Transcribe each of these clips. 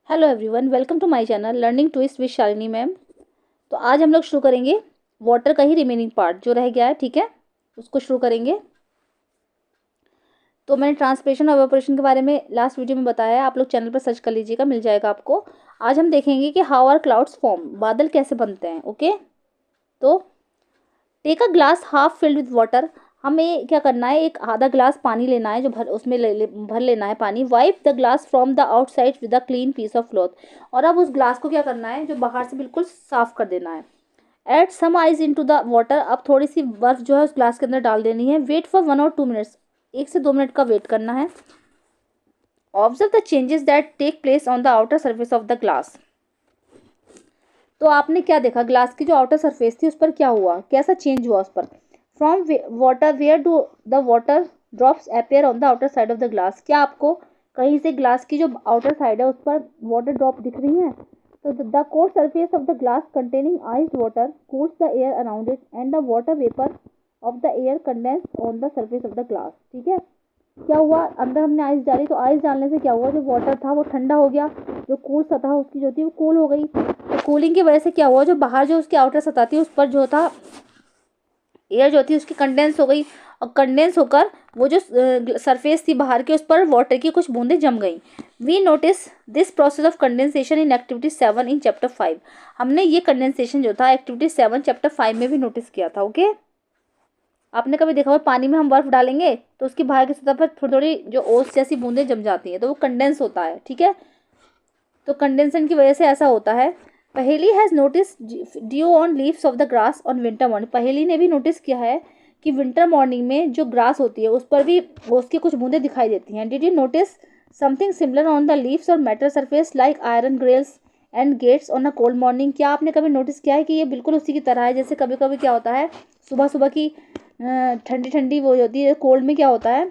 Hello everyone, welcome to my channel Learning Twist with Shalini ma'am. तो आज हम लोग शुरू करेंगे वाटर का ही रिमेनिंग पार्ट जो रह गया है, ठीक है, उसको शुरू करेंगे। तो मैंने ट्रांसपिरेशन और इवेपोरेशन के बारे में लास्ट वीडियो में बताया है, आप लोग चैनल पर सर्च कर लीजिएगा, मिल जाएगा आपको। आज हम देखेंगे कि हाउ आर क्लाउड्स फॉर्म, बादल कैसे बनते हैं। ओके, तो take a glass half filled with water, हमें क्या करना है, एक आधा ग्लास पानी लेना है, जो उसमें भर लेना है पानी। Wipe the glass from the outside with a clean piece of cloth, और अब उस ग्लास को क्या करना है, जो बाहर से बिल्कुल साफ कर देना है। Add some ice into the water, अब थोड़ी सी बर्फ जो है उस ग्लास के अंदर डाल देनी है। वेट फॉर 1 और 2 मिनट्स, 1 से 2 मिनट का वेट करना है। Observe the changes that take place on the outer surface of the glass. तो आपने क्या देखा, ग्लास की जो आउटर सरफेस थी उस पर क्या हुआ, कैसा चेंज हुआ उस पर। From water, where do the water drops appear on the outer side of the glass, क्या आपको कहीं से ग्लास की जो आउटर साइड है उस पर वाटर ड्रॉप दिख रही है। तो the core surface of the glass containing iced water cools the air around it and the water vapour of the air condense on the surface of the glass. ठीक है, क्या हुआ, अंदर हमने आइस डाली, तो आइस डालने से क्या हुआ, जो वाटर था वो ठंडा हो गया, जो कूल सतह उसकी जो थी वो कूल हो गई। तो कूलिंग की वजह से क्या हुआ, जो बाहर जो उसकी आउटर सतह थी उस पर जो था एयर जो थी उसकी कंडेंस हो गई, और कंडेंस होकर वो जो सरफेस थी बाहर की उस पर वाटर की कुछ बूंदें जम गई। We notice this process of condensation in activity 7 in chapter 5, हमने ये कंडेंसेशन जो था एक्टिविटी 7 चैप्टर 5 में भी नोटिस किया था। ओके, आपने कभी देखा होगा पानी में हम बर्फ डालेंगे तो उसकी बाहर की सतह पर थोड़ी थोड़ी जो ओस जैसी बूंदें जम जाती हैं, तो वो कंडेंस होता है। ठीक है, तो कंडेंसन की वजह से ऐसा होता है। पहेली has notice due on leaves of the grass on winter morning, पहेली ने भी नोटिस किया है कि विंटर मॉर्निंग में जो ग्रास होती है उस पर भी उसकी कुछ बूंदें दिखाई देती हैं। Did you notice something similar on the leaves और metal surface like iron grills and gates on a cold morning, क्या आपने कभी नोटिस किया है कि ये बिल्कुल उसी की तरह है। जैसे कभी कभी क्या होता है, सुबह सुबह की ठंडी ठंडी वो होती है, कोल्ड में क्या होता है,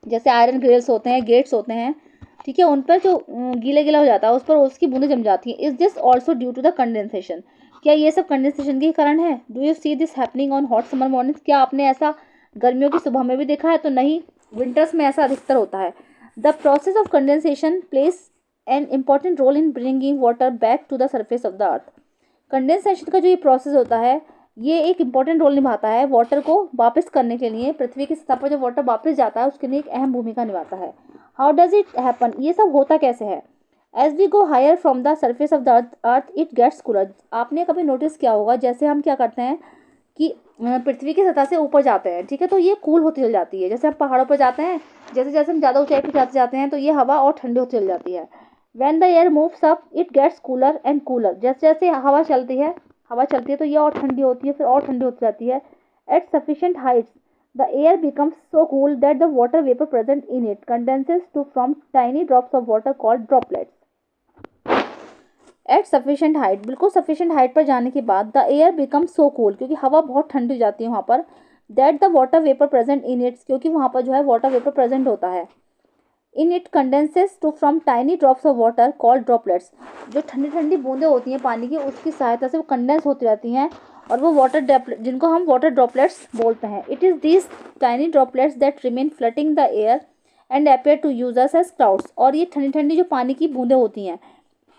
जैसे आयरन ग्रिल्स होते हैं, गेट्स होते हैं, ठीक है, उन पर जो गीला गीला हो जाता है उस पर उसकी बूंदें जम जाती हैं। Is this also due to the condensation, क्या ये सब कंडेंसेशन के कारण है। Do you see this happening on hot summer morning, क्या आपने ऐसा गर्मियों की सुबह में भी देखा है। तो नहीं, विंटर्स में ऐसा अधिकतर होता है। The process of condensation plays an important role in bringing water back to the surface of the earth, condensation का जो ये प्रोसेस होता है ये एक इंपॉर्टेंट रोल निभाता है वाटर को वापस करने के लिए, पृथ्वी की सतह पर जब वाटर वापस जाता है उसके लिए एक अहम भूमिका निभाता है। हाउ डज इट हैपन, ये सब होता कैसे है। As we go higher from the surface of the earth it gets cooler, आपने कभी नोटिस किया होगा जैसे हम क्या करते हैं कि पृथ्वी की सतह से ऊपर जाते हैं, ठीक है, तो ये कूल होती चल जाती है। जैसे हम पहाड़ों पर जाते हैं, जैसे जैसे हम ज़्यादा ऊंचाई पर जाते जाते हैं तो ये हवा और ठंडी होती चल जाती है। When the air moves up, it gets cooler and cooler, जैसे जैसे हवा चलती है तो ये और ठंडी होती है, फिर और ठंडी होती जाती है। At sufficient heights, the air becomes so cool that the water vapor present in it condenses to from tiny drops of water called droplets. At sufficient height, बिल्कुल sufficient height पर जाने के बाद the air becomes so cool, क्योंकि हवा बहुत ठंडी हो जाती है वहाँ पर, that the water vapor present in it, क्योंकि वहाँ पर जो है water vapor present होता है। In it condenses to from tiny drops of water called droplets, जो ठंडी ठंडी बूंदें होती हैं पानी की उसकी सहायता से वो कंडेंस होती रहती हैं और वो वाटर जिनको हम वाटर ड्रॉपलेट्स बोलते हैं। It is these tiny droplets that remain floating the air and appear to use us as clouds, और ये ठंडी ठंडी जो पानी की बूंदें होती हैं,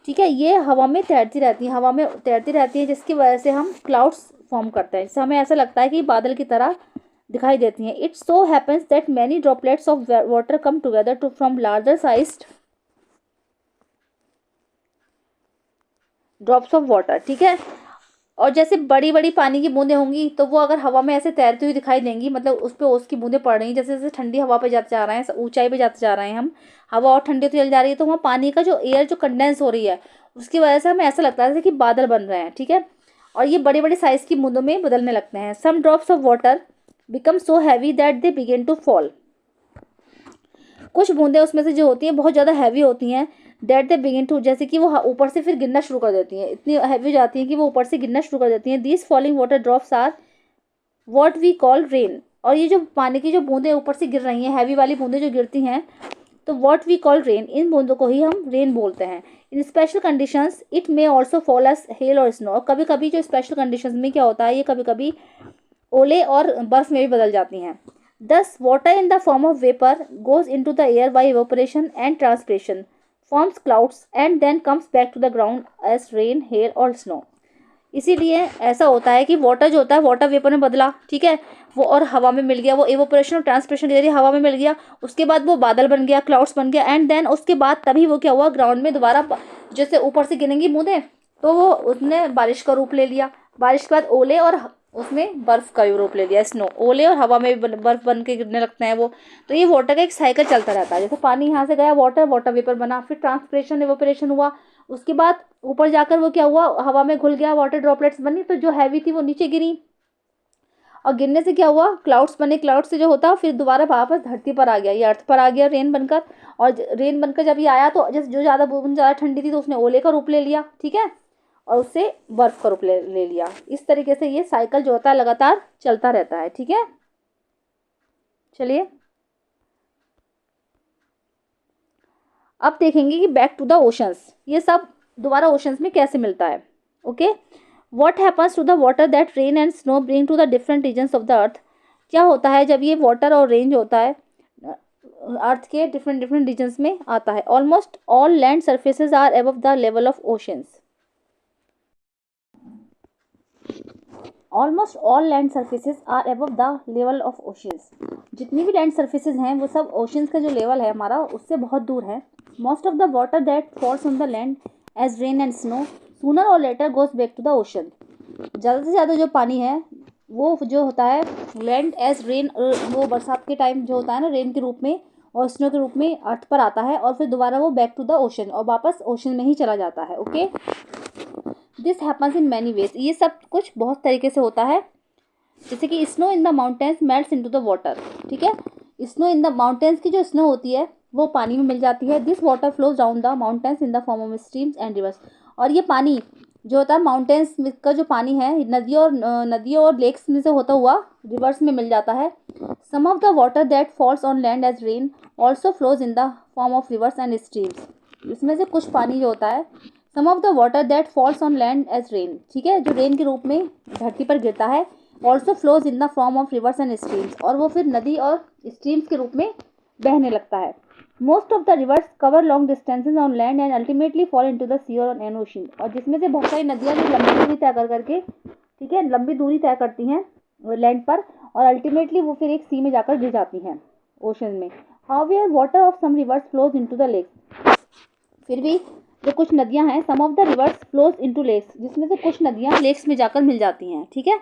ठीक है, ये हवा में तैरती रहती हैं, हवा में तैरती रहती हैं, जिसकी वजह से हम क्लाउड्स फॉर्म करते हैं, जिससे हमें ऐसा लगता है कि बादल की तरह दिखाई देती हैं। It so happens that many droplets of water come together to from larger sized drops of water, ठीक है, और जैसे बड़ी बड़ी पानी की बूंदें होंगी तो वो अगर हवा में ऐसे तैरती हुई दिखाई देंगी, मतलब उस पर उसकी बूंदें पड़ रही हैं, जैसे जैसे ठंडी हवा पे जाते जा रहे हैं, ऊंचाई पे जाते जा रहे हैं हम, हवा और ठंडी होती चली जा रही है, तो वहाँ पानी का जो एयर जो कंडेंस हो रही है उसकी वजह से हमें ऐसा लगता है जैसे कि बादल बन रहे हैं, ठीक है, और ये बड़ी बड़ी साइज़ की बूंदों में बदलने लगते हैं। Some drops of water become so heavy that they begin to fall, कुछ बूंदें उसमें से जो होती हैं बहुत ज़्यादा हैवी होती हैं, दैट दे बिगिन टू, जैसे कि वो ऊपर से फिर गिरना शुरू कर देती हैं, इतनी हैवी हो जाती हैं कि वो ऊपर से गिरना शुरू कर देती हैं। These falling water drops are what we call rain, और ये जो पानी की जो बूंदें ऊपर से गिर रही हैं, हैवी वाली बूंदें जो गिरती हैं, तो व्हाट वी कॉल रेन, इन बूंदों को ही हम रेन बोलते हैं। In special conditions it may also fall as hail और स्नो, कभी कभी जो स्पेशल कंडीशंस में क्या होता है, ये कभी कभी ओले और बर्फ में भी बदल जाती हैं। Thus, water in the form of vapor goes into the air by evaporation and transpiration, forms clouds and then comes back to the ground as rain, hail और स्नो। इसीलिए ऐसा होता है कि वाटर जो होता है वाटर वेपर में बदला, ठीक है, वो और हवा में मिल गया, वो इवोपोरेशन और ट्रांसपिरेशन के जरिए हवा में मिल गया, उसके बाद वो बादल बन गया, क्लाउड्स बन गया, एंड देन उसके बाद तभी वो क्या हुआ, ग्राउंड में दोबारा जैसे ऊपर से गिरेंगी बूंदें, तो वो उसने बारिश का रूप ले लिया, बारिश के बाद ओले और उसमें बर्फ का रूप ले लिया, स्नो, ओले और हवा में बर्फ बन के गिरने लगते हैं वो। तो ये वाटर का एक साइकिल चलता रहता है, जैसे पानी यहाँ से गया, वाटर वाटर वेपर बना, फिर ट्रांसपिरेशन इवोपोरेशन हुआ, उसके बाद ऊपर जाकर वो क्या हुआ, हवा में घुल गया, वाटर ड्रॉपलेट्स बनी, तो जो हैवी थी वो नीचे गिरी, और गिरने से क्या हुआ, क्लाउड्स बने, क्लाउड से जो होता फिर दोबारा वापस धरती पर आ गया, ये अर्थ पर आ गया रेन बनकर, और रेन बनकर जब ये आया तो जैसे जो ज़्यादा ठंडी थी तो उसने ओले का रूप ले लिया, ठीक है, और उससे बर्फ का रूप ले लिया। इस तरीके से ये साइकिल जो होता है लगातार चलता रहता है, ठीक है। चलिए अब देखेंगे कि बैक टू द ओशंस, ये सब दोबारा ओशंस में कैसे मिलता है। Okay, what happens to the water that rain and snow bring to the different regions of the earth. क्या होता है जब ये वाटर और रेन जो होता है अर्थ के डिफरेंट डिफरेंट रीजन्स में आता है। Almost all land surfaces are above the level of oceans. Almost all land surfaces are above the level of oceans. जितनी भी लैंड सर्फेसेज हैं वो सब ओशंस का जो लेवल है हमारा उससे बहुत दूर है। Most of the water that falls on the land as rain and snow sooner और later goes back to the ocean. ज़्यादा से ज़्यादा जो पानी है वो जो होता है लैंड एज रेन, वो बरसात के टाइम जो होता है ना रेन के रूप में और स्नो के रूप में अर्थ पर आता है, और फिर दोबारा वो बैक टू द ओशन और वापस ओशन में ही चला जाता है। Okay, this happens in many ways. ये सब कुछ बहुत तरीके से होता है, जैसे कि snow in the mountains melts into the water, ठीक है, स्नो इन द माउंटेन्स की जो स्नो होती है वो पानी में मिल जाती है। This water flows down the mountains in the form of streams and reverse. और ये पानी जो होता है माउंटेन्स का जो पानी है नदियों और लेक्स में से होता हुआ रिवर्स में मिल जाता है। Some of the water that falls on land as rain also flows in the form of rivers and streams. इसमें से कुछ पानी जो होता है some of the water that falls on land as rain, ठीक है, जो रेन के रूप में धरती पर गिरता है, also flows in the form of rivers and streams, और वो फिर नदी और स्ट्रीम्स के रूप में बहने लगता है। Most of the rivers cover long distances on land and ultimately fall into the sea और एन ओशन। और जिसमें से बहुत सारी नदियाँ जो लंबी दूरी तय कर करके, ठीक है, लंबी दूरी तय करती हैं लैंड पर, और अल्टीमेटली वो फिर एक सी में जाकर गिर जाती हैं ओशन में। However water of some rivers flows into the lakes. फिर भी जो कुछ नदियां हैं, some of the rivers flows into lakes, जिसमें से कुछ नदियां लेक्स में जाकर मिल जाती हैं, ठीक है।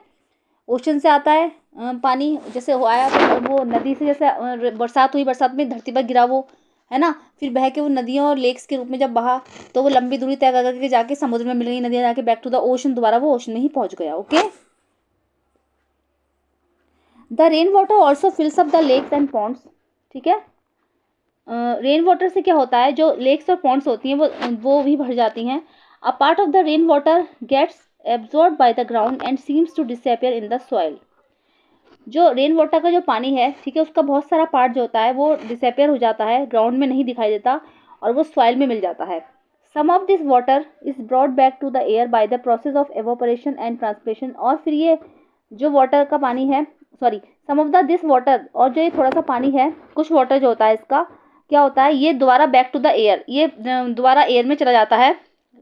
ओशन से आता है पानी, जैसे हो आया तो वो नदी से जैसे बरसात हुई, बरसात में धरती पर गिरा वो, है ना, फिर बह के वो नदियों और लेक्स के रूप में जब बहा तो वो लंबी दूरी तय करके जाके समुद्र में मिल गई नदियाँ, जाके बैक टू द ओशन, दोबारा वो ओशन में ही पहुंच गया। Okay, the rain water also fills up the lakes and ponds, ठीक है। रेन वाटर से क्या होता है, जो लेक्स और पॉन्ड्स होती हैं वो भी भर जाती हैं। A part of the rain water gets absorb by the ground and seems to disappear in the soil. जो रेन वाटर का जो पानी है, ठीक है, उसका बहुत सारा पार्ट जो होता है वो डिसअपियर हो जाता है, ग्राउंड में नहीं दिखाई देता और वो सॉइल में मिल जाता है। Some of this water is brought back to the air by the process of evaporation and transpiration. और फिर ये जो वाटर का पानी है, sorry, some of the this water, और जो ये थोड़ा सा पानी है, कुछ वाटर जो होता है इसका क्या होता है, ये दोबारा बैक टू द एयर, ये दोबारा एयर में चला जाता है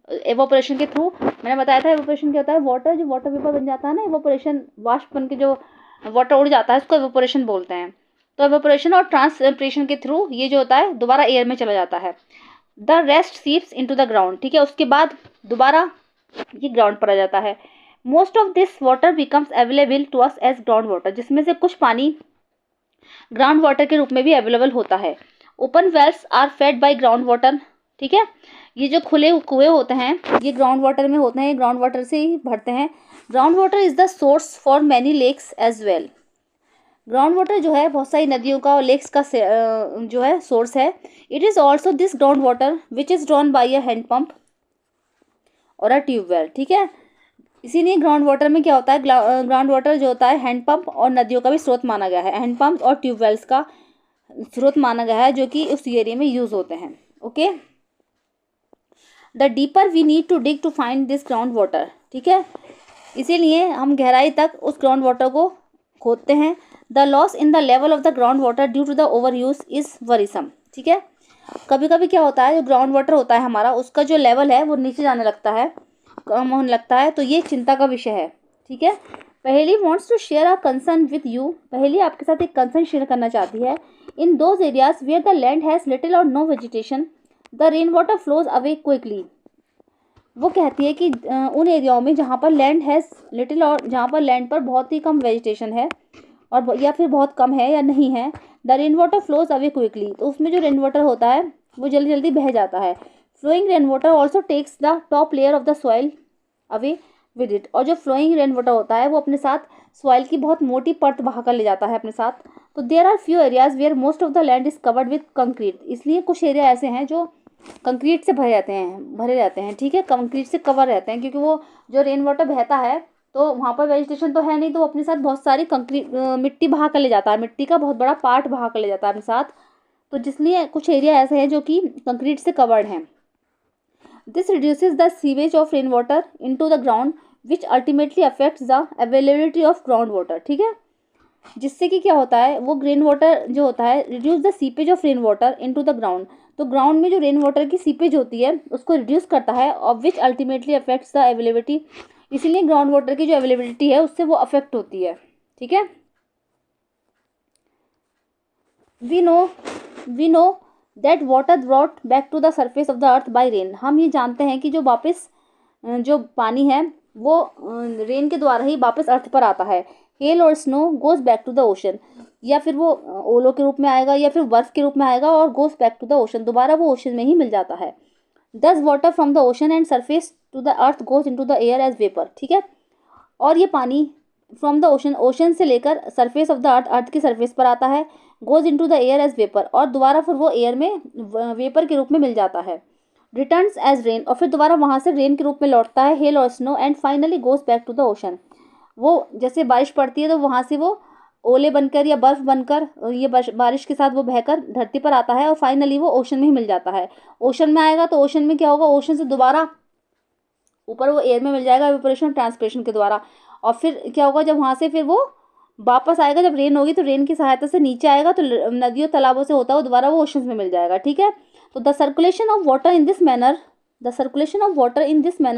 एवोपरेशन के थ्रू। मैंने बताया था एवोपरेशन क्या होता है, वाटर जो वाटर वेपर बन जाता है ना, एवोपरेशन वाष्प बन के जो वाटर उड़ जाता है उसको एवोपरेशन बोलते हैं। तो एवोपरेशन और ट्रांसपिरेशन के थ्रू ये जो होता है दोबारा एयर में चला जाता है। The rest seeps into the ground, ठीक है, उसके बाद दोबारा ये ग्राउंड पर आ जाता है। Most of this water becomes available to us as ground water, जिसमें से कुछ पानी ग्राउंड वाटर के रूप में भी अवेलेबल होता है। Open wells are fed by ground water, ठीक है, ये जो खुले कुएं होते हैं ये ग्राउंड वाटर में होते हैं, ग्राउंड वाटर से ही भरते हैं। Ground water is the source for many lakes as well. Ground water जो है बहुत सारी नदियों का और लेक्स का जो है सोर्स है। It is also this ground water which is drawn by a hand pump और अ ट्यूबवेल, ठीक है। इसीलिए ग्राउंड वाटर में क्या होता है, ग्राउंड वाटर जो होता है हैंड पंप और नदियों का भी स्रोत माना गया है, हैंड पंप और ट्यूबवेल्स का स्रोत माना गया है जो कि उस एरिया में यूज़ होते हैं। Okay, the deeper we need to dig to find this ground water, ठीक है, इसीलिए हम गहराई तक उस ग्राउंड वाटर को खोदते हैं। The loss in the level of the ground water due to the over use is worrisome, ठीक है। कभी कभी क्या होता है, जो ग्राउंड वाटर होता है हमारा, उसका जो लेवल है वो नीचे जाने लगता है, कम होने लगता है, तो ये चिंता का विषय है। ठीक है। Paheli wants to share a concern with you. Paheli आपके साथ एक कंसर्न शेयर करना चाहती है। In those areas where the land has little और no vegetation the rain water flows away quickly. वो कहती है कि उन एरियाओं में जहाँ पर लैंड हैज़ लिटिल, और जहाँ पर लैंड पर बहुत ही कम वेजिटेशन है और या फिर बहुत कम है या नहीं है, the rain water flows away quickly, तो उसमें जो रेन वाटर होता है वो जल्दी जल्दी बह जाता है। Flowing rain water also takes the top layer of the soil away with it. और जो फ्लोइंग रेन वाटर होता है वो अपने साथ सॉइल की बहुत मोटी परत बहा कर ले जाता है अपने साथ। तो there are few areas where most of the land is covered with concrete. इसलिए कुछ एरिया ऐसे हैं जो कंक्रीट से भरे रहते हैं। ठीक है, कंक्रीट से कवर रहते हैं, क्योंकि वो जो रेन वाटर बहता है तो वहाँ पर वेजिटेशन तो है नहीं, तो वो अपने साथ बहुत सारी कंक्रीट मिट्टी बहा कर ले जाता है, मिट्टी का बहुत बड़ा पार्ट बहा कर ले जाता है अपने साथ। तो जिसलिए कुछ एरिया ऐसे हैं जो कि कंक्रीट से कवर्ड हैं। This reduces the sewage of rain water into the ground which ultimately affects the availability of ground water. ठीक है, जिससे कि क्या होता है, वो रेन वाटर जो होता है, reduce the seepage of rain water into the ground. तो ग्राउंड में जो रेन वाटर की सीपेज होती है उसको रिड्यूस करता है, और which ultimately affects the availability. इसीलिए ग्राउंड वाटर की जो अवेलेबिलिटी है उससे वो अफेक्ट होती है। ठीक है। We know that water brought back to the surface of the earth by rain. हम ये जानते हैं कि जो वापस जो पानी है वो रेन के द्वारा ही वापस अर्थ पर आता है। हेल और snow goes back to the ocean, या फिर वो ओलो के रूप में आएगा या फिर बर्फ के रूप में आएगा और goes back to the ocean, दोबारा वो ओशन में ही मिल जाता है। Thus water from the ocean and surface to the earth goes into the air as vapour. ठीक है, और ये पानी फ्रॉम द ओशन, ओशन से लेकर surface of the earth, earth की सरफेस पर आता है, goes into the air as vapour, और दोबारा फिर वो एयर में वेपर के रूप में मिल जाता है। रिटर्न्स एज रेन, और फिर दोबारा वहाँ से रेन के रूप में लौटता है, हेल और snow, and finally goes back to the ocean. वो जैसे बारिश पड़ती है तो वहाँ से वो ओले बनकर या बर्फ बनकर ये बारिश के साथ वो बहकर धरती पर आता है, और फाइनली वो ओशन में ही मिल जाता है। ओशन में आएगा तो ओशन में क्या होगा, ओशन से दोबारा ऊपर वो एयर में मिल जाएगा इवेपोरेशन ट्रांसपिरेशन के द्वारा। और फिर क्या होगा, जब वहाँ से फिर वो वापस आएगा, जब रेन होगी तो रेन की सहायता से नीचे आएगा, तो नदियों तालाबों से होता हुआ दोबारा वो ओशन में मिल जाएगा। ठीक है, तो the circulation of water in this manner,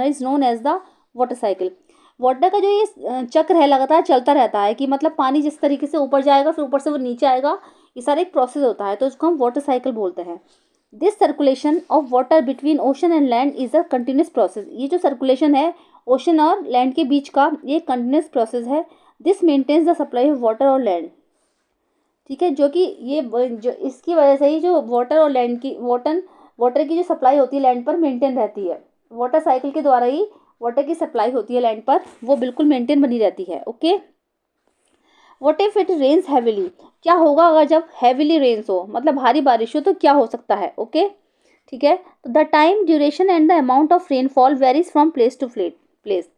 is known as the water cycle. Water का जो ये चक्र है लगातार चलता रहता है, कि मतलब पानी जिस तरीके से ऊपर जाएगा फिर ऊपर से वो नीचे आएगा, ये सारा एक प्रोसेस होता है, तो इसको हम वाटर साइकिल बोलते हैं। This circulation of water between ocean and land is a continuous process. ये जो सर्कुलेशन है ओशन और लैंड के बीच का, ये कंटिन्यूस प्रोसेस है। This maintains the supply of water और लैंड। ठीक है, जो कि ये जो इसकी वजह से ही जो वाटर और लैंड की वाटर की जो सप्लाई होती है लैंड पर मेंटेन रहती है। वाटर साइकिल के द्वारा ही वाटर की सप्लाई होती है लैंड पर, वो बिल्कुल मेंटेन बनी रहती है। Okay, what if it rains heavily. क्या होगा अगर जब हैविली रेन्स हो, मतलब भारी बारिश हो, तो क्या हो सकता है। ओके, ठीक है, तो the time duration and the amount of rainfall varies from place to place.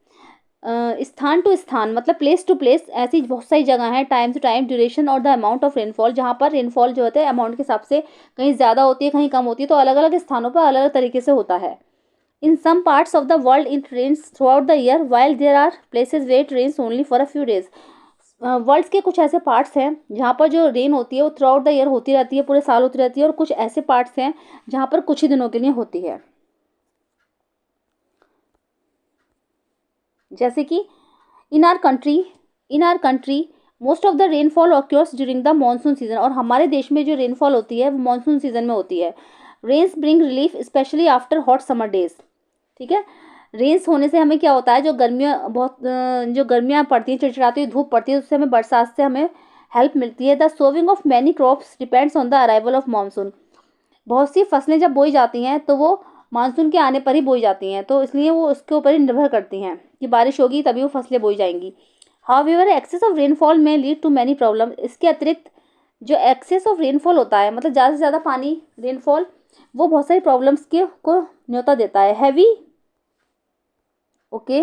स्थान टू स्थान, मतलब प्लेस टू प्लेस, ऐसी बहुत सारी जगह हैं, टाइम टू टाइम, ड्यूरेशन और द अमाउंट ऑफ रेनफॉल, जहाँ पर रेनफॉल जो होता है अमाउंट के हिसाब से कहीं ज़्यादा होती है कहीं कम होती है, तो अलग अलग स्थानों पर अलग अलग तरीके से होता है। In some parts of the world it rains throughout the year while there are places where it rains only for a few days. World के कुछ ऐसे पार्ट्स हैं जहाँ पर जो रेन होती है वो थ्रू आउट द ईयर होती रहती है, पूरे साल होती रहती है, और कुछ ऐसे पार्ट्स हैं जहाँ पर कुछ ही दिनों के लिए होती है। जैसे कि in our country most of the rainfall occurs during the monsoon season. और हमारे देश में जो रेनफॉल होती है वो मानसून सीजन में होती है। Rains bring relief specially after hot summer days. ठीक है, रेन्स होने से हमें क्या होता है, जो गर्मियाँ पड़ती हैं, चिड़चिड़ाती हुई धूप पड़ती है, उससे हमें बरसात से हमें हेल्प मिलती है। The sowing of many crops depends on the arrival of monsoon. बहुत सी फसलें जब बोई जाती हैं तो वो मानसून के आने पर ही बोई जाती हैं, तो इसलिए वो उसके ऊपर ही निर्भर करती हैं कि बारिश होगी तभी वो फसलें बोई जाएंगी। हाउएवर एक्सेस ऑफ रेनफॉल में लीड टू मैनी प्रॉब्लम। इसके अतिरिक्त जो एक्सेस ऑफ रेनफॉल होता है, मतलब ज़्यादा से ज़्यादा पानी रेनफॉल, वो बहुत सारी प्रॉब्लम्स के को न्योता देता है। Heavy okay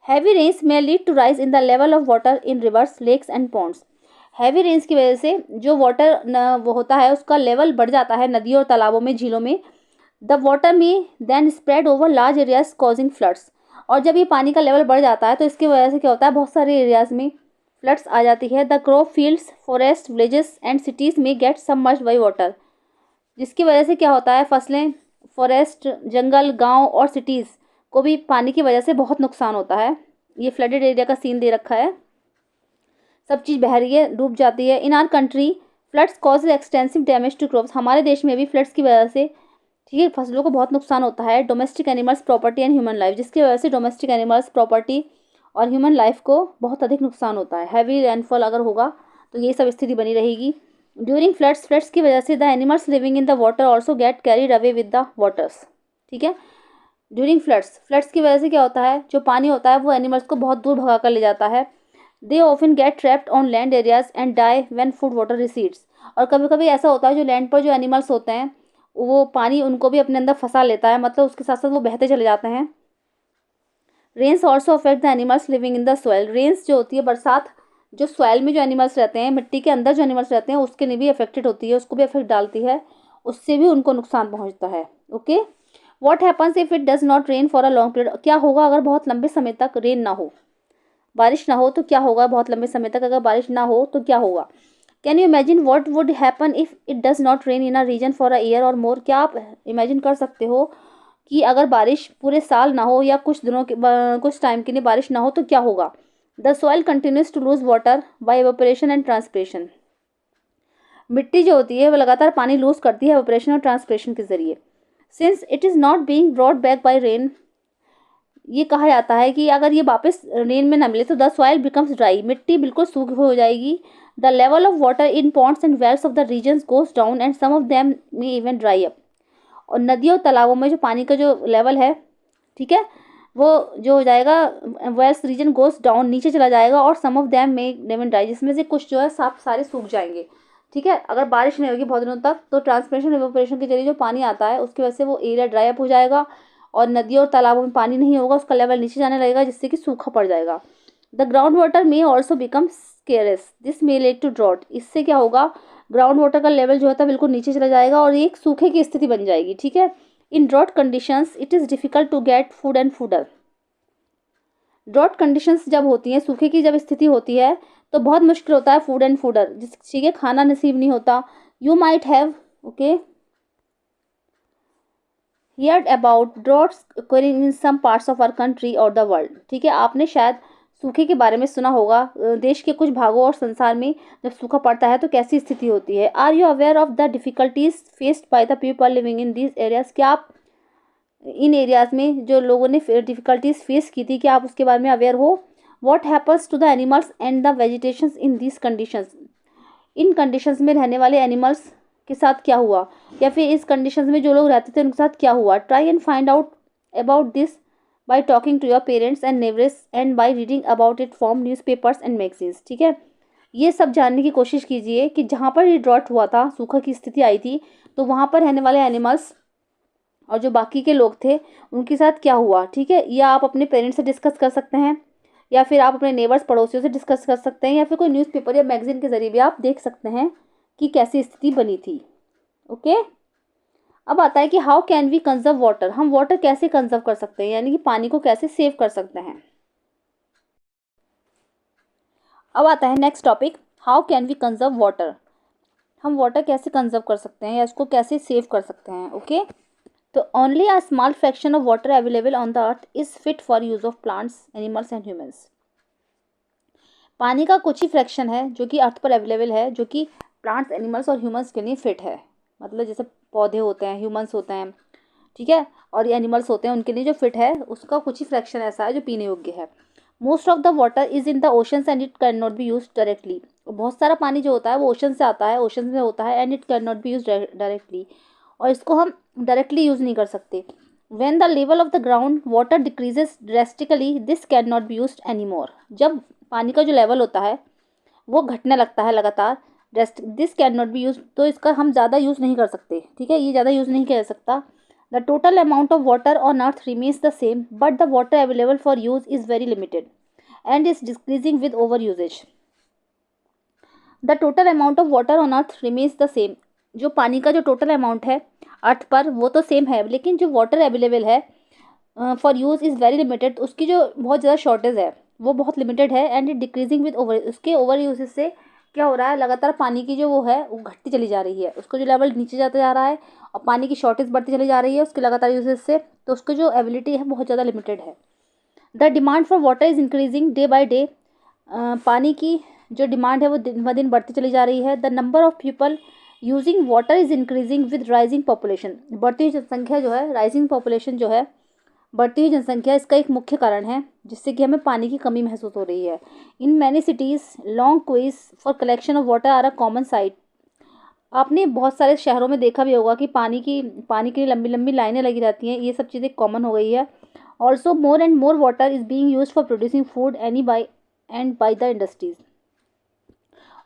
heavy rains may lead to rise in the level of water in rivers, lakes and ponds. Heavy rains की वजह से जो वाटर वो होता है उसका लेवल बढ़ जाता है नदियों और तालाबों में, झीलों में। The water may then spread over large areas causing floods. और जब ये पानी का लेवल बढ़ जाता है तो इसकी वजह से क्या होता है, बहुत सारे एरियाज में फ्लड्स आ जाती है। The crop fields, forest, villages and cities में गेट सबमर्ज्ड बाई वाटर, जिसकी वजह से क्या होता है, फसलें, फॉरेस्ट, जंगल, गांव और सिटीज़ को भी पानी की वजह से बहुत नुकसान होता है। ये फ्लडेड एरिया का सीन दे रखा है, सब चीज़ बह रही है, डूब जाती है। In our country floods cause extensive damage to crops, हमारे देश में भी फ्लड्स की वजह से, ठीक है, फसलों को बहुत नुकसान होता है। Domestic animals, property and human life, जिसकी वजह से डोमेस्टिक एनिमल्स, प्रॉपर्टी और ह्यूमन लाइफ को बहुत अधिक नुकसान होता है। हैवी रेनफॉल अगर होगा तो ये सब स्थिति बनी रहेगी। ड्यूरिंग फ्लड्स, फ्लड्स की वजह से the animals living in the water also get carried away with the waters, ठीक है। ड्यूरिंग फ्लड्स, फ्लड्स की वजह से क्या होता है, जो पानी होता है वो एनिमल्स को बहुत दूर भगा कर ले जाता है। They often get trapped on land areas and die when flood water recedes, और कभी कभी ऐसा होता है जो लैंड पर जो एनिमल्स होते हैं वो पानी उनको भी अपने अंदर फंसा लेता है, मतलब उसके साथ साथ वो बहते चले जाते हैं। Rains also affect the animals living in the soil, rains जो होती है बरसात, जो सॉइल में जो एनिमल्स रहते हैं, मिट्टी के अंदर जो एनिमल्स रहते हैं उसके लिए भी अफेक्टेड होती है, उसको भी अफेक्ट डालती है, उससे भी उनको नुकसान पहुंचता है। Okay, what happens if it does not rain for a long period, क्या होगा अगर बहुत लंबे समय तक रेन ना हो, बारिश ना हो तो क्या होगा, बहुत लंबे समय तक अगर बारिश ना हो तो क्या होगा। Can you imagine what would happen if it does not rain in a region for a year or more, क्या आप इमेजिन कर सकते हो कि अगर बारिश पूरे साल ना हो या कुछ दिनों के कुछ टाइम के लिए बारिश ना हो तो क्या होगा। The soil continues to lose water by evaporation and transpiration, मिट्टी जो होती है वो लगातार पानी लूज करती है एवापोरेशन और ट्रांसपिरेशन के जरिए। Since it is not being brought back by rain, ये कहा जाता है कि अगर ये वापस रेन में ना मिले तो द सॉइल बिकम्स ड्राई, मिट्टी बिल्कुल सूखी हो जाएगी। The level of water in ponds and wells of the regions goes down and some of them may even dry up, और नदियों और तालाबों में जो पानी का जो लेवल है, ठीक है, वो जो हो जाएगा, वेल्स रीजन गोज डाउन, नीचे चला जाएगा, और some of them may even dry, जिसमें से कुछ जो है साफ सारे सूख जाएंगे, ठीक है। अगर बारिश नहीं होगी बहुत दिनों तक तो ट्रांसपिरेशन एवापोरेशन के जरिए जो पानी आता है उसकी वजह से वो एरिया ड्राई अप हो जाएगा, और नदियों और तालाबों में पानी नहीं होगा, उसका लेवल नीचे जाने लगेगा, जिससे कि सूखा पड़ जाएगा। The ground water may also become scarce, this may lead to drought, इससे क्या होगा, ग्राउंड वाटर का लेवल जो होता है बिल्कुल नीचे चला जाएगा और एक सूखे की स्थिति बन जाएगी, ठीक है। In drought conditions it is difficult to get food and fodder, drought conditions जब होती हैं, सूखे की जब स्थिति होती है तो बहुत मुश्किल होता है फूड एंड फूडर, जिसके खाना नसीब नहीं होता। You might have okay heard about droughts occurring in some parts of our country और द वर्ल्ड, ठीक है, आपने शायद सूखे के बारे में सुना होगा, देश के कुछ भागों और संसार में जब सूखा पड़ता है तो कैसी स्थिति होती है। Are you aware of the difficulties faced by the people living in these areas, क्या आप इन एरियाज में जो लोगों ने डिफिकल्टीज फेस की थी, क्या आप उसके बारे में अवेयर हो। What happens to the animals and the vegetations in these conditions, इन कंडीशंस में रहने वाले एनिमल्स के साथ क्या हुआ, या फिर इस कंडीशंस में जो लोग रहते थे उनके साथ क्या हुआ। Try and find out about this by talking to your parents and neighbours and by reading about it from newspapers and magazines, ठीक है। ये सब जानने की कोशिश कीजिए कि जहाँ पर ये ड्रॉट हुआ था, सूखा की स्थिति आई थी, तो वहाँ पर रहने वाले एनिमल्स और जो बाकी के लोग थे उनके साथ क्या हुआ, ठीक है। या आप अपने पेरेंट्स से डिस्कस कर सकते हैं, या फिर आप अपने नेबर्स, पड़ोसियों से डिस्कस कर सकते हैं, या फिर कोई न्यूज़पेपर या मैगजीन के जरिए भी आप देख सकते हैं कि कैसी स्थिति बनी थी। ओके, अब आता है कि how can we conserve water, हम वाटर कैसे कंजर्व कर सकते हैं, यानी कि पानी को कैसे सेव कर सकते हैं। अब आता है next topic, how can we conserve water, हम वाटर कैसे कंजर्व कर सकते हैं या उसको कैसे सेव कर सकते हैं। ओके, तो only a small fraction of water available on the earth is fit for use of plants, animals and humans, पानी का कुछ ही फ्रैक्शन है जो कि अर्थ पर अवेलेबल है, जो कि प्लांट्स, एनिमल्स और ह्यूमंस के लिए फिट है, मतलब जैसे पौधे होते हैं, ह्यूमंस होते हैं, ठीक है, और ये एनिमल्स होते हैं, उनके लिए जो फिट है उसका कुछ ही फ्रैक्शन ऐसा है जो पीने योग्य है। Most of the water is in the oceans and it can not be use directly, बहुत सारा पानी जो होता है वो ओशन से आता है, ओशन में होता है, and it can not be use directly, और इसको हम डायरेक्टली यूज़ नहीं कर सकते। When the level of the ground water decreases drastically, this cannot be used anymore, जब पानी का जो लेवल होता है वो घटने लगता है लगातार, this can not be use, तो इसका हम ज़्यादा यूज़ नहीं कर सकते, ठीक है, ये ज़्यादा यूज़ नहीं किया जा सकता। The total amount of water on earth remains the same, but the water available for use is very limited and is decreasing with over usages. The total amount of water on earth remains the same, जो पानी का जो total amount है अर्थ पर वो तो same है, लेकिन जो वाटर अवेलेबल है for use is very limited, उसकी जो बहुत ज़्यादा शॉर्टेज है, वो बहुत लिमिटेड है and it decreasing with over, उसके ओवर यूसेज से क्या हो रहा है, लगातार पानी की जो वो है वो घटती चली जा रही है, उसका जो लेवल नीचे जाता जा रहा है और पानी की शॉर्टेज बढ़ती चली जा रही है उसके लगातार यूसेज से, तो उसकी जो एबिलिटी है बहुत ज़्यादा लिमिटेड है। The demand for water is increasing day by day, पानी की जो डिमांड है वो दिन ब दिन बढ़ती चली जा रही है। The number of people using water is increasing with rising population, बढ़ती हुई जनसंख्या जो है, राइजिंग पॉपुलेशन जो है, बढ़ती हुई जनसंख्या इसका एक मुख्य कारण है जिससे कि हमें पानी की कमी महसूस हो रही है। In many cities long queues for collection of water are a common sight, आपने बहुत सारे शहरों में देखा भी होगा कि पानी के लिए लंबी लंबी लाइनें लगी रहती हैं, ये सब चीज़ें कॉमन हो गई है। Also more and more water is being used for producing food any by the industries,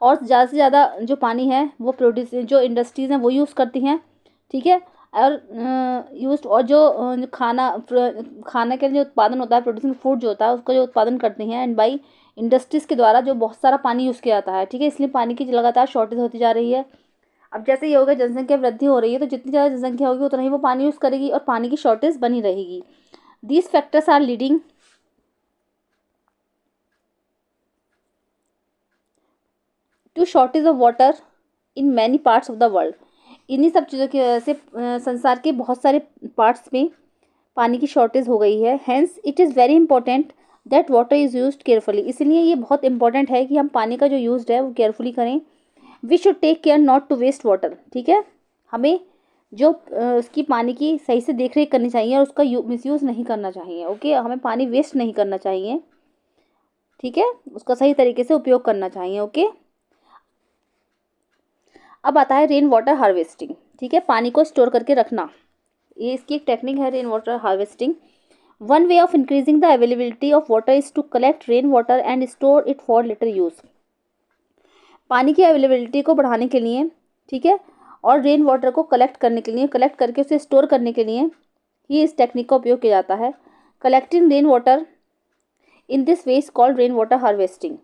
और ज़्यादा से ज़्यादा जो पानी है वो प्रोड्यूस जो इंडस्ट्रीज़ हैं वो यूज़ करती हैं, ठीक है। और यूज और जो खाना के लिए जो उत्पादन होता है, प्रोड्यूसिंग फूड जो होता है उसका जो उत्पादन करती हैं एंड बाई इंडस्ट्रीज़ के द्वारा जो बहुत सारा पानी यूज़ किया जाता है, ठीक है। इसलिए पानी की लगातार शॉर्टेज होती जा रही है। अब जैसे ये हो गया जनसंख्या वृद्धि हो रही है तो जितनी ज़्यादा जनसंख्या होगी उतना ही वो पानी यूज़ करेगी और पानी की शॉर्टेज बनी रहेगी। These factors are leading to shortage of water in many parts of the world, इन्हीं सब चीज़ों की वजह से संसार के बहुत सारे पार्ट्स में पानी की शॉर्टेज हो गई है। Hence it is very important that water is used carefully, इसलिए ये बहुत इंपॉर्टेंट है कि हम पानी का जो यूज़ है वो केयरफुली करें। We should take care not to waste water, ठीक है। हमें जो उसकी पानी की सही से देख रेख करनी चाहिए और उसका मिसयूज़ नहीं करना चाहिए, ओके। हमें पानी वेस्ट नहीं करना चाहिए, ठीक है, उसका सही तरीके से उपयोग करना चाहिए, ओके। अब आता है रेन वाटर हार्वेस्टिंग, ठीक है, पानी को स्टोर करके रखना, ये इसकी एक टेक्निक है rain water harvesting. One way of increasing the availability of water is to collect rain water and store it for later use, पानी की अवेलेबिलिटी को बढ़ाने के लिए, ठीक है, और रेन वाटर को कलेक्ट करने के लिए, कलेक्ट करके उसे स्टोर करने के लिए ही इस टेक्निक का उपयोग किया जाता है। Collecting rain water in this way is called rain water harvesting,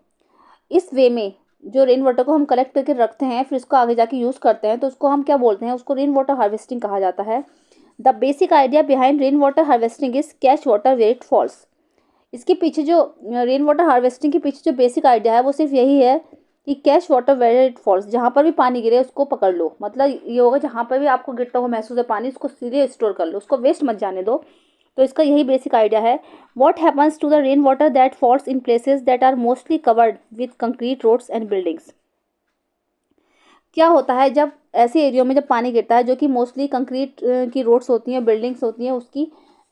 इस वे में जो रेन वाटर को हम कलेक्ट करके रखते हैं फिर उसको आगे जाके यूज़ करते हैं तो उसको हम क्या बोलते हैं, उसको रेन वाटर हार्वेस्टिंग कहा जाता है। The basic idea behind rain water harvesting is catch water where it falls, इसके पीछे जो रेन वाटर हार्वेस्टिंग के पीछे जो बेसिक आइडिया है वो सिर्फ यही है कि catch water where it falls, जहाँ पर भी पानी गिरे उसको पकड़ लो, मतलब ये होगा जहाँ पर भी आपको गिरता हुआ महसूस है पानी उसको सीधे स्टोर कर लो, उसको वेस्ट मत जाने दो। तो इसका यही बेसिक आइडिया है। What happens to the rain water that falls in places that are mostly covered with concrete roads and buildings, क्या होता है जब ऐसे एरियो में जब पानी गिरता है जो कि मोस्टली कंक्रीट की रोड्स होती हैं, बिल्डिंग्स होती हैं,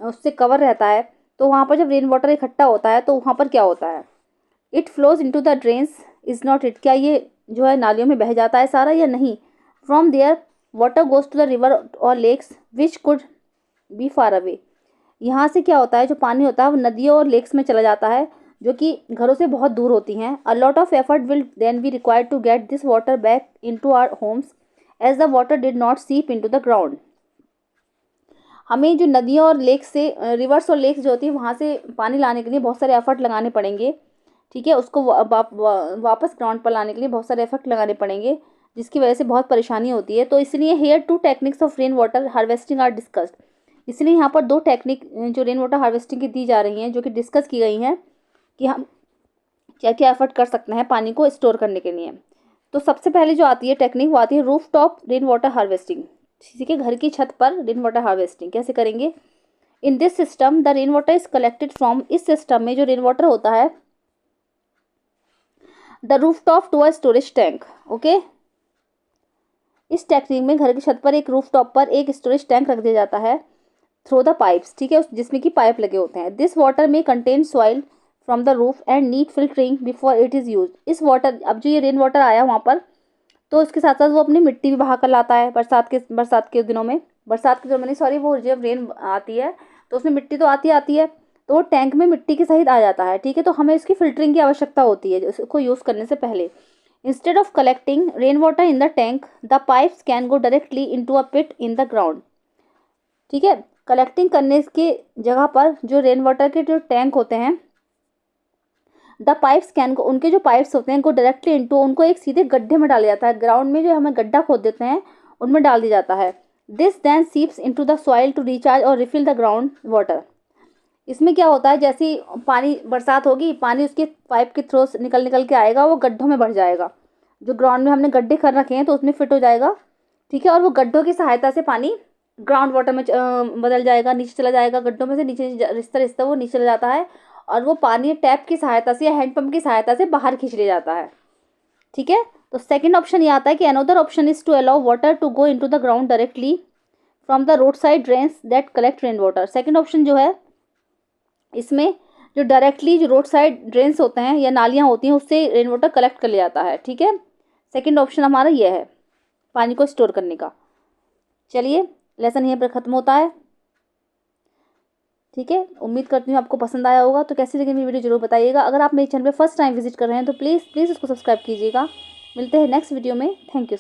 उससे कवर रहता है, तो वहाँ पर जब रेन वाटर इकट्ठा होता है तो वहाँ पर क्या होता है, it flows into the drains is not it, क्या ये जो है नालियों में बह जाता है सारा या नहीं। From there water goes to the river और lakes which could be far away, यहाँ से क्या होता है जो पानी होता है वो नदियों और लेक्स में चला जाता है जो कि घरों से बहुत दूर होती हैं। A lot of effort will then be required to get this water back into our homes as the water did not seep into the ground, हमें जो नदियों और लेक से रिवर्स और लेक्स जो होती है वहाँ से पानी लाने के लिए बहुत सारे एफर्ट लगाने पड़ेंगे, ठीक है, उसको वापस ग्राउंड पर लाने के लिए बहुत सारे एफर्ट लगाने पड़ेंगे जिसकी वजह से बहुत परेशानी होती है। तो इसलिए here two techniques of rain water harvesting are discussed, इसलिए यहाँ पर दो टेक्निक जो रेन वाटर हार्वेस्टिंग की दी जा रही हैं जो कि डिस्कस की गई हैं कि हम क्या क्या एफर्ट कर सकते हैं पानी को स्टोर करने के लिए। तो सबसे पहले जो आती है टेक्निक वो आती है roof top rain water harvesting, किसी के घर की छत पर रेन वाटर हार्वेस्टिंग कैसे करेंगे। In this system the rain water is collected from, इस सिस्टम में जो रेन वाटर होता है the roof top to a storage tank, okay. इस टेक्निक में घर की छत पर एक रूफ टॉप पर एक स्टोरेज टैंक रख दिया जाता है थ्रू द पाइप्स, ठीक है, जिसमें कि पाइप लगे होते हैं। दिस वाटर में contain soil from the roof and need filtering before it is use, इस वाटर, अब जो ये रेन वाटर आया वहाँ पर तो उसके साथ साथ वो अपनी मिट्टी भी बहा कर लाता है बरसात के दिनों में, बरसात के दिनों में नहीं सॉरी, वो जब रेन आती है तो उसमें मिट्टी तो आती है तो वो टैंक में मिट्टी के सहित आ जाता है, ठीक है। तो हमें इसकी फिल्टरिंग की आवश्यकता होती है उसको यूज़ करने से पहले। Instead of collecting rain water in the tank the pipes can go directly into a pit in the ground, ठीक है। कलेक्टिंग करने के जगह पर जो रेन वाटर के जो टैंक होते हैं द पाइप्स कैन को, उनके जो पाइप्स होते हैं उनको डायरेक्टली इनटू, उनको एक सीधे गड्ढे में डाला जाता है, ग्राउंड में जो हमें गड्ढा खोद देते हैं उनमें डाल दिया जाता है। This then seeps into the soil to recharge और रिफिल द ग्राउंड वाटर, इसमें क्या होता है, जैसे ही पानी बरसात होगी, पानी उसके पाइप के थ्रू निकल निकल के आएगा, वो गड्ढों में भर जाएगा। जो ग्राउंड में हमने गड्ढे कर रखे हैं तो उसमें फिट हो जाएगा, ठीक है। और वो गड्ढों की सहायता से पानी ग्राउंड वाटर में बदल जाएगा, नीचे चला जाएगा, गड्ढों में से नीचे रिश्ता रिश्ता वो नीचे चला जाता है, और वो पानी टैप की सहायता से या हैंडपम्प की सहायता से बाहर खींच लिया जाता है, ठीक है। तो सेकंड ऑप्शन ये आता है कि another option is to allow water to go into the ground directly from the road side drains that collect rain water. Second option जो है, इसमें जो डायरेक्टली जो रोड साइड ड्रेन्स होते हैं या नालियाँ होती हैं, उससे रेन वाटर कलेक्ट कर लिया जाता है, ठीक है। सेकंड ऑप्शन हमारा ये है, पानी को स्टोर करने का। चलिए, लेसन यहीं पर ख़त्म होता है, ठीक है। उम्मीद करती हूँ आपको पसंद आया होगा। तो कैसी लगी मेरी वीडियो जरूर बताइएगा। अगर आप मेरे चैनल पे फर्स्ट टाइम विजिट कर रहे हैं तो प्लीज़ प्लीज़ उसको सब्सक्राइब कीजिएगा। मिलते हैं नेक्स्ट वीडियो में। Thank you.